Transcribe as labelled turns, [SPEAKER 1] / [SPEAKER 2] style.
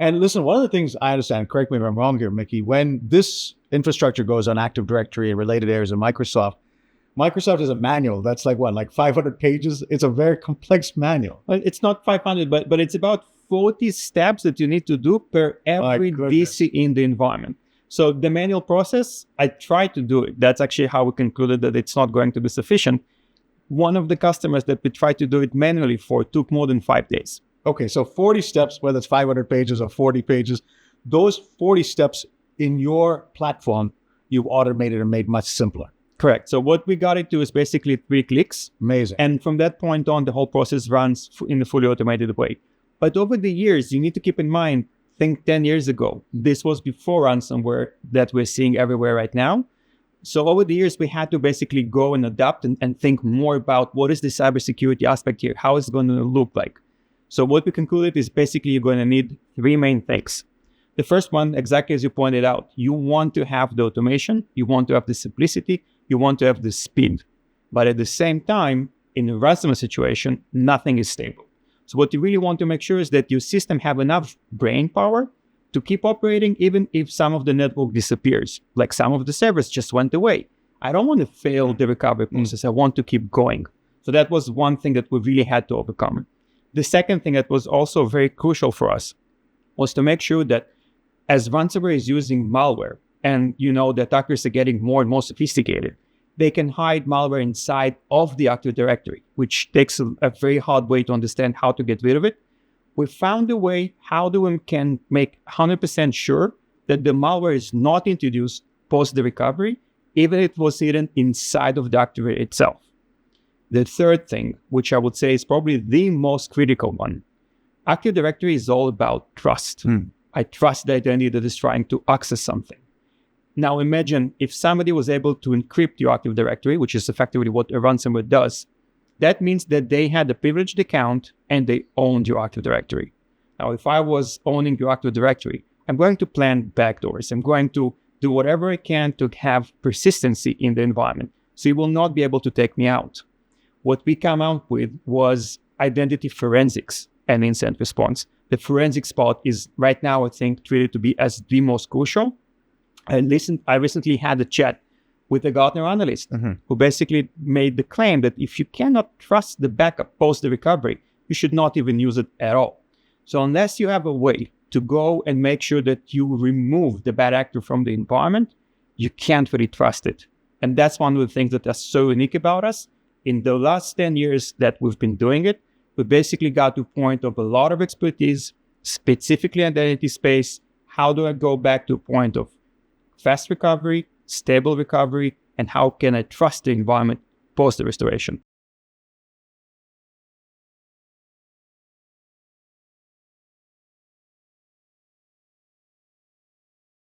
[SPEAKER 1] And listen, one of the things I understand, correct me if I'm wrong here, Mickey, when this infrastructure goes on Active Directory and related areas of Microsoft, Microsoft is a manual that's like what, like 500 pages? It's a very complex manual.
[SPEAKER 2] Well, it's not 500, but it's about 40 steps that you need to do per every DC in the environment. So the manual process, I try to do it. That's actually how we concluded that it's not going to be sufficient. One of the customers that we tried to do it manually for took more than 5 days.
[SPEAKER 1] Okay, so 40 steps, whether it's 500 pages or 40 pages, those 40 steps in your platform, you've automated and made much simpler.
[SPEAKER 2] Correct. So what we got it to is basically 3 clicks.
[SPEAKER 1] Amazing.
[SPEAKER 2] And from that point on, the whole process runs in a fully automated way. But over the years, you need to keep in mind, think 10 years ago, this was before ransomware that we're seeing everywhere right now. So over the years, we had to basically go and adapt and think more about what is the cybersecurity aspect here? How is it going to look like? So what we concluded is basically you're going to need 3 main things. The first one, exactly as you pointed out, you want to have the automation, you want to have the simplicity, you want to have the speed. But at the same time, in a ransomware situation, nothing is stable. So what you really want to make sure is that your system have enough brain power to keep operating even if some of the network disappears, like some of the servers just went away. I don't want to fail the recovery process. I want to keep going. So that was one thing that we really had to overcome. The second thing that was also very crucial for us was to make sure that as ransomware is using malware, and you know the attackers are getting more and more sophisticated, they can hide malware inside of the Active Directory, which takes a very hard way to understand how to get rid of it. We found a way how we can make 100% sure that the malware is not introduced post the recovery, even if it was hidden inside of the Active Directory itself. The third thing, which I would say is probably the most critical one, Active Directory is all about trust. I trust the identity that is trying to access something. Now imagine if somebody was able to encrypt your Active Directory, which is effectively what a ransomware does. That means that they had a privileged account and they owned your Active Directory. Now, if I was owning your Active Directory, I'm going to plan backdoors. I'm going to do whatever I can to have persistency in the environment. So you will not be able to take me out. What we come out with was identity forensics and incident response. The forensics part is right now, I think, treated to be as the most crucial. I recently had a chat with a Gartner analyst who basically made the claim that if you cannot trust the backup post the recovery, you should not even use it at all. So unless you have a way to go and make sure that you remove the bad actor from the environment, you can't really trust it. And that's one of the things that is so unique about us. In the last 10 years that we've been doing it, we basically got to a point of a lot of expertise, specifically identity space. How do I go back to a point of fast recovery, stable recovery, and how can I trust the environment post the restoration?